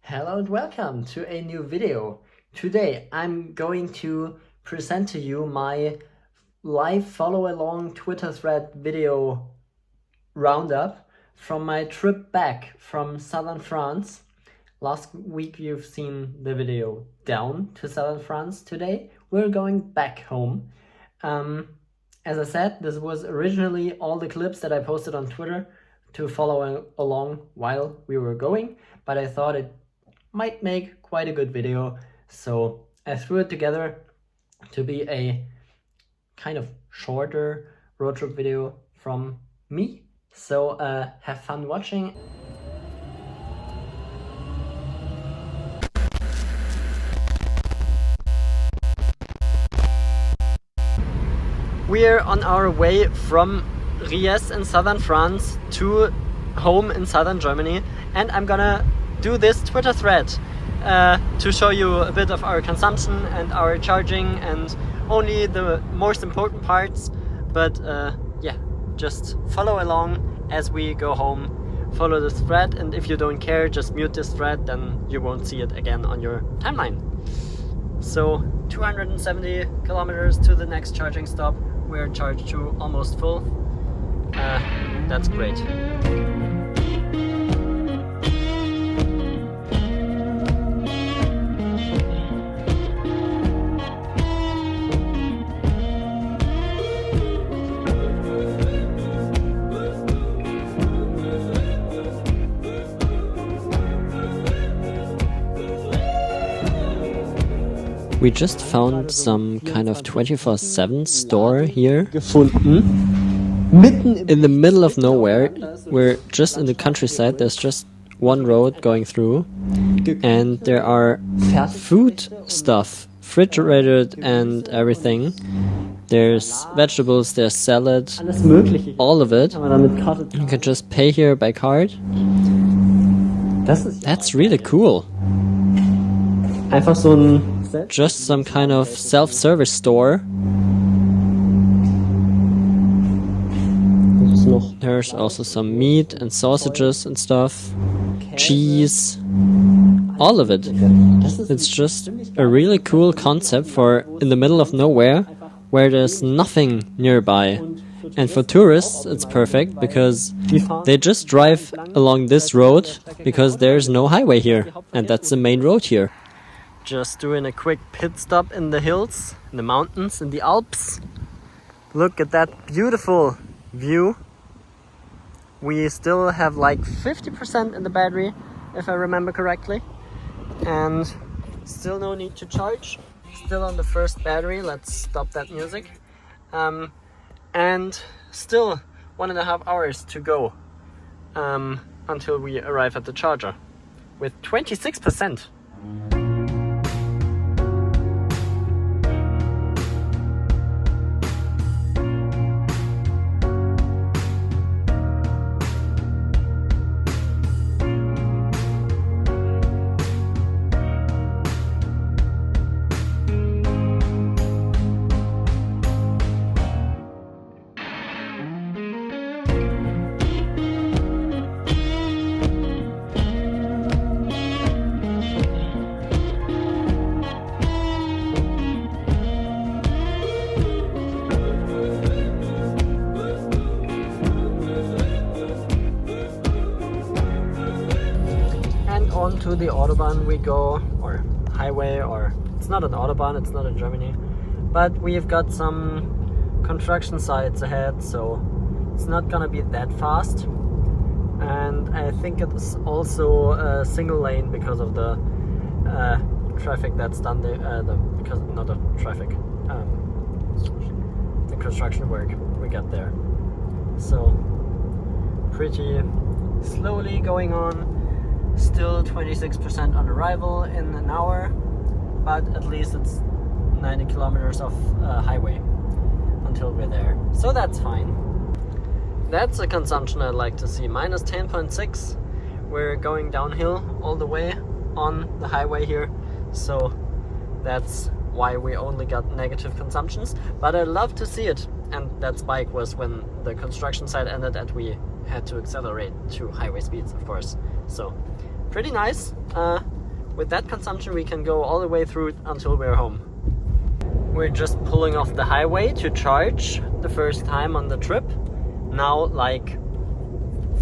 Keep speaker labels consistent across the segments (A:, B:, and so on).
A: Hello and welcome to a new video. Today I'm going to present to you my live follow-along Twitter thread video roundup from my trip back from southern France. Last week you've seen the video down to southern France. Today we're going back home. As I said, this was originally all the clips that I posted on Twitter to follow along while we were going, but I thought it might make quite a good video, so I threw it together to be a kind of shorter road trip video from me. So have fun watching. We're on our way from Ries in southern France to home in southern Germany, and I'm gonna do this Twitter thread to show you a bit of our consumption and our charging and only the most important parts. But yeah, just follow along as we go home. Follow the thread, and if you don't care, just mute this thread, then you won't see it again on your timeline. So 270 kilometers to the next charging stop. We're charged to almost full. That's great. We just found some kind of 24/7 store here in the middle of nowhere. We're just in the countryside. There's just one road going through, and there are food stuff, refrigerated and everything. There's vegetables, there's salad, all of it. You can just pay here by card. That's really cool. Just some kind of self-service store. There's also some meat and sausages and stuff, cheese, all of it. It's just a really cool concept for in the middle of nowhere where there's nothing nearby. And for tourists it's perfect because they just drive along this road because there's no highway here, and that's the main road here. Just doing a quick pit stop in the hills, in the mountains, in the Alps. Look at that beautiful view. We still have like 50% in the battery, if I remember correctly. And still no need to charge. Still on the first battery. Let's stop that music. And still 1.5 hours to go until we arrive at the charger with 26%. Onto the Autobahn we go, or highway, or it's not an Autobahn, it's not in Germany, but we've got some construction sites ahead, so it's not gonna be that fast. And I think it's also a single lane because of the traffic that's done there, because not the traffic, the construction work we got there. So pretty slowly going on. Still 26% on arrival in an hour, but at least it's 90 kilometers of highway until we're there, so that's fine. That's a consumption I'd like to see. Minus 10.6. We're going downhill all the way on the highway here, so that's why we only got negative consumptions, but I love to see it. And that spike was when the construction site ended and we had to accelerate to highway speeds, of course. So pretty nice. with that consumption we can go all the way through until we're home. We're just pulling off the highway to charge the first time on the trip. Now like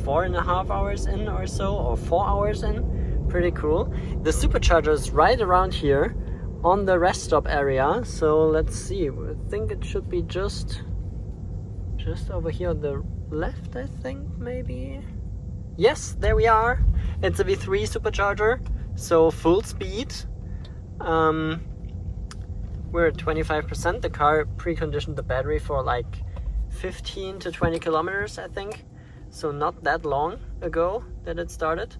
A: 4.5 hours in or so, or 4 hours in. Pretty cool. The Supercharger is right around here on the rest stop area. So let's see, I think it should be just over here on the left, I think, maybe. Yes, there we are. It's a V3 Supercharger, so full speed. We're at 25%. The car preconditioned the battery for like 15 to 20 kilometers, I think. So not that long ago that it started,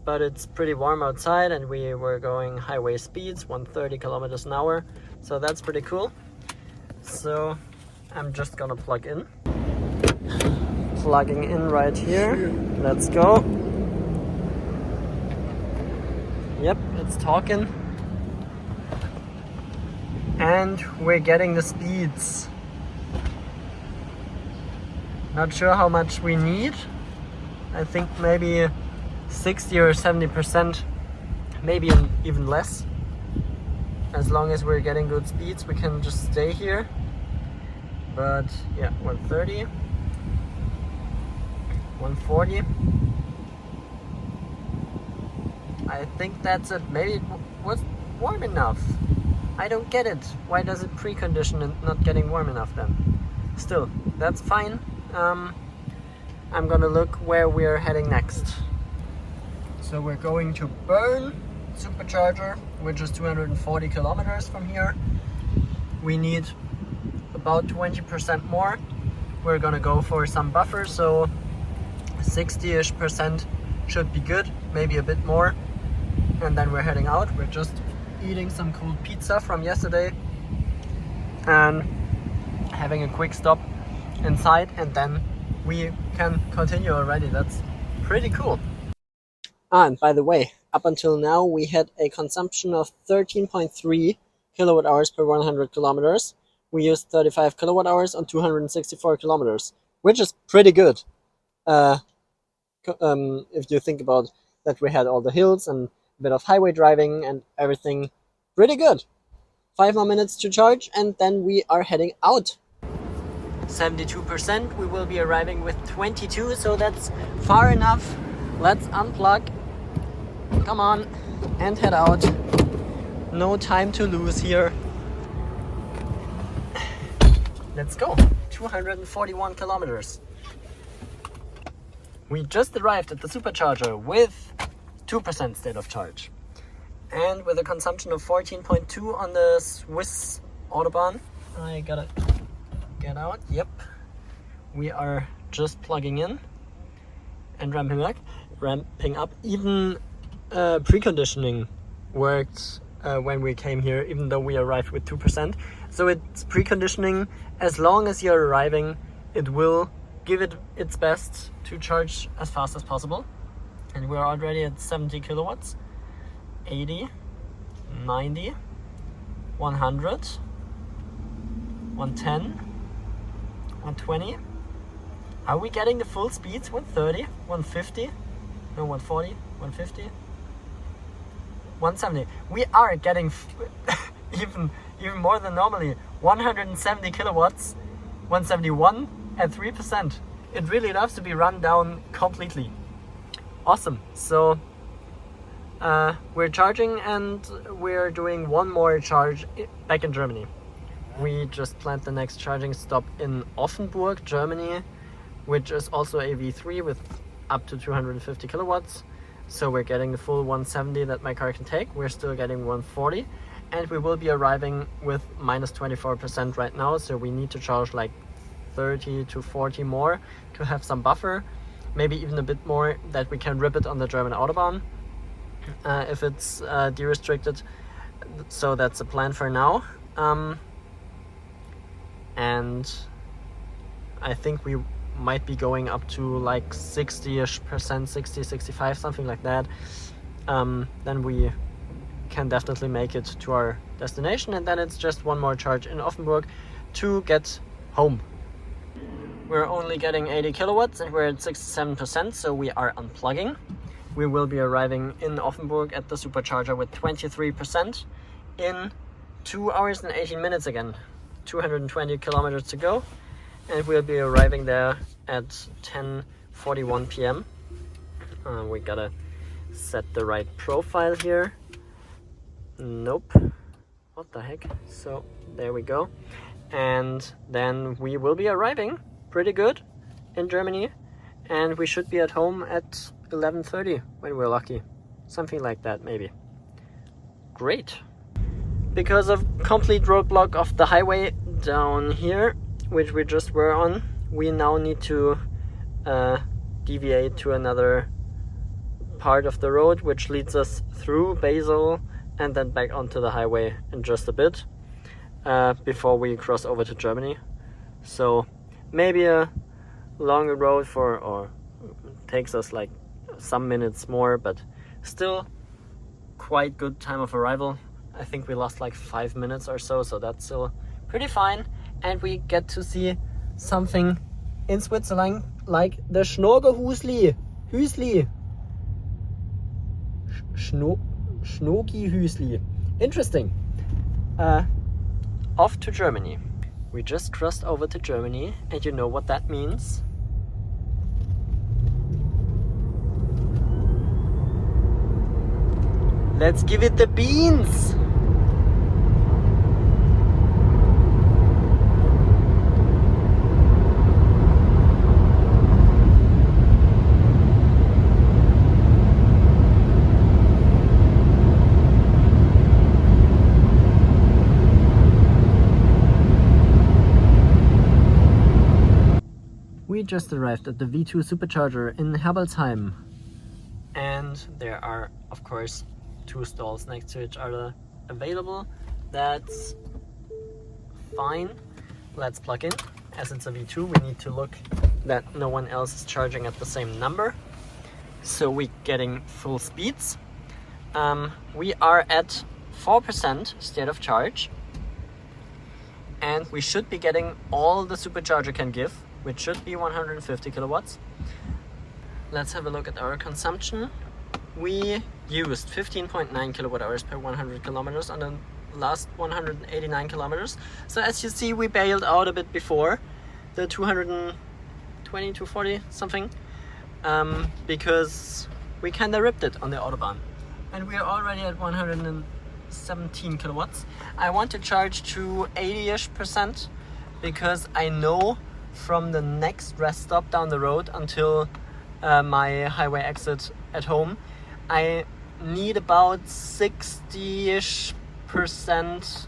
A: but it's pretty warm outside and we were going highway speeds, 130 kilometers an hour. So that's pretty cool. So I'm just gonna plug in. Plugging in right here. Let's go. Yep, it's talking. And we're getting the speeds. Not sure how much we need. I think maybe 60 or 70%, maybe even less. As long as we're getting good speeds, we can just stay here. But yeah, 130, 140. I think that's it. Maybe it was warm enough. I don't get it. Why does it precondition and not getting warm enough then? Still, that's fine. I'm gonna look where we're heading next. So we're going to Bern Supercharger, which is 240 kilometers from here. We need about 20% more. We're gonna go for some buffer, so 60-ish% should be good, maybe a bit more. And then we're heading out. We're just eating some cold pizza from yesterday and having a quick stop inside, and then we can continue already. That's pretty cool. And by the way, up until now we had a consumption of 13.3 kilowatt hours per 100 kilometers. We used 35 kilowatt hours on 264 kilometers, which is pretty good. If you think about that, we had all the hills and a bit of highway driving and everything. Pretty good. 5 more minutes to charge and then we are heading out. 72%, we will be arriving with 22, so that's far enough. Let's unplug, come on, and head out. No time to lose here. Let's go. 241 kilometers. We just arrived at the Supercharger with 2% state of charge. And with a consumption of 14.2 on the Swiss Autobahn. I gotta get out. Yep. We are just plugging in and ramping up. Even preconditioning worked when we came here, even though we arrived with 2%. So it's preconditioning. As long as you're arriving, it will give it its best to charge as fast as possible. And we're already at 70 kilowatts. 80, 90, 100, 110, 120. Are we getting the full speeds? 130, 150, no, 140, 150, 170. We are getting even more than normally. 170 kilowatts, 171 at 3%. It really loves to be run down completely. Awesome. So we're charging and we're doing one more charge back in Germany. We just planned the next charging stop in Offenburg, Germany, which is also a V3 with up to 250 kilowatts. So we're getting the full 170 that my car can take. We're still getting 140 and we will be arriving with minus 24% right now. So we need to charge like 30 to 40 more to have some buffer, maybe even a bit more that we can rip it on the German Autobahn. If it's de-restricted. So that's the plan for now. And I think we might be going up to like 60-ish%, 60, 65, something like that. Then we can definitely make it to our destination, and then it's just one more charge in Offenburg to get home. We're only getting 80 kilowatts and we're at 67%, so we are unplugging. we will be arriving in Offenburg at the Supercharger with 23% in 2 hours and 18 minutes again. 220 kilometers to go, and we'll be arriving there at 10:41 p.m. We gotta set the right profile here. Nope. What the heck? So there we go. And then we will be arriving pretty good in Germany, and we should be at home at 11:30 when we're lucky. Something like that, maybe. Great. Because of complete roadblock of the highway down here, which we just were on, we now need to deviate to another part of the road, which leads us through Basel and then back onto the highway in just a bit before we cross over to Germany. So maybe a longer road or takes us like some minutes more, but still quite good time of arrival. I think we lost like 5 minutes or so, so that's still pretty fine. And we get to see something in Switzerland like the Schnorgelhüsli. Schnogi-Hüsli. Interesting. Off to Germany. We just crossed over to Germany, and you know what that means? Let's give it the beans! We just arrived at the V2 Supercharger in Herbolzheim, and there are of course 2 stalls next to each other available. That's fine. Let's plug in. As it's a V2, we need to look that no one else is charging at the same number, so we're getting full speeds. We are at 4% state of charge, and we should be getting all the Supercharger can give, which should be 150 kilowatts. Let's have a look at our consumption. We used 15.9 kilowatt hours per 100 kilometers on the last 189 kilometers. So as you see, we bailed out a bit before the 220, 240 something, because we kinda ripped it on the Autobahn. And we are already at 117 kilowatts. I want to charge to 80-ish% because I know from the next rest stop down the road until my highway exit at home, I need about 60-ish%,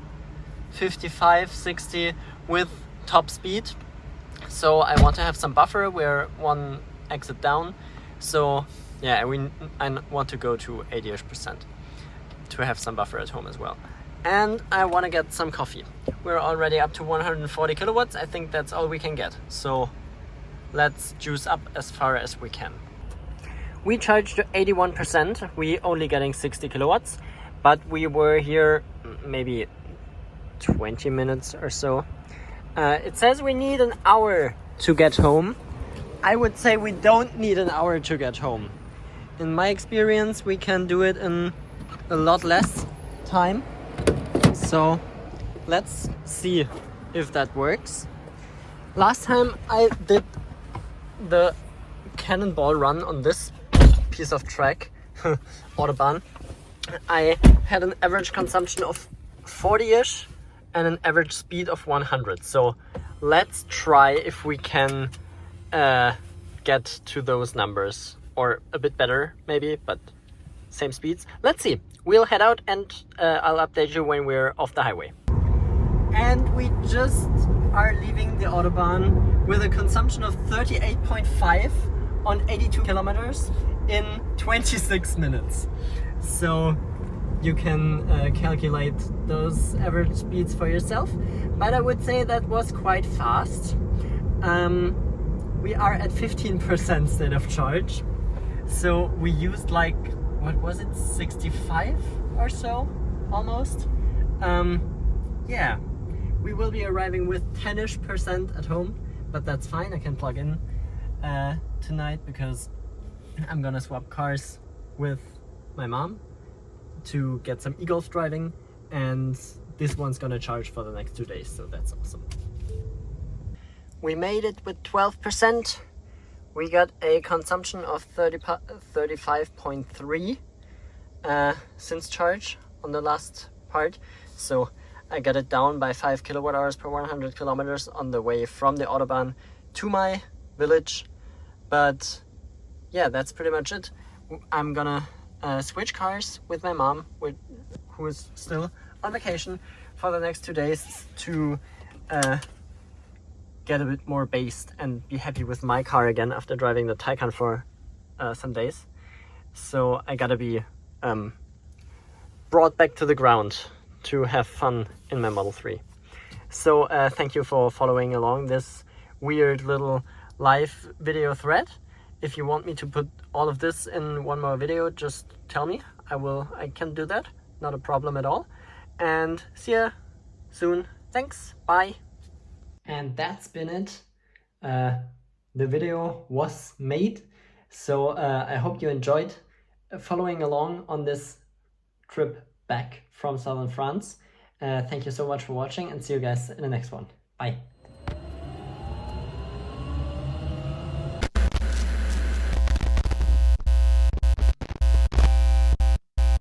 A: 55, 60 with top speed. So I want to have some buffer where one exit down. So yeah, I want to go to 80-ish% to have some buffer at home as well. And I want to get some coffee. We're already up to 140 kilowatts. I think that's all we can get. So let's juice up as far as we can. We charged to 81%. We only getting 60 kilowatts, but we were here maybe 20 minutes or so. It says we need an hour to get home. I would say we don't need an hour to get home. In my experience, we can do it in a lot less time. So let's see if that works. Last time I did the Cannonball run on this piece of track, Autobahn, I had an average consumption of 40-ish and an average speed of 100. So let's try if we can get to those numbers, or a bit better maybe, but same speeds. Let's see. We'll head out and I'll update you when we're off the highway. And we just are leaving the Autobahn with a consumption of 38.5 on 82 kilometers in 26 minutes. So you can calculate those average speeds for yourself. But I would say that was quite fast. We are at 15% state of charge. So we used like, what was it, 65 or so, almost. Yeah, we will be arriving with 10-ish% at home, but that's fine. I can plug in tonight because I'm gonna swap cars with my mom to get some e-golf driving, and this one's gonna charge for the next 2 days, so that's awesome. We made it with 12%. We got a consumption of 35.3 since charge on the last part, so I got it down by 5 kilowatt hours per 100 kilometers on the way from the Autobahn to my village. But yeah, that's pretty much it. I'm gonna switch cars with my mom, who is still on vacation, for the next 2 days to get a bit more based and be happy with my car again after driving the Taycan for some days. So I gotta be brought back to the ground to have fun in my Model 3. So thank you for following along this weird little live video thread. If you want me to put all of this in one more video, just tell me. I can do that, not a problem at all. And see ya soon. Thanks, bye. And that's been it. The video was made, so I hope you enjoyed following along on this trip back from southern France. Thank you so much for watching, and see you guys in the next one. Bye.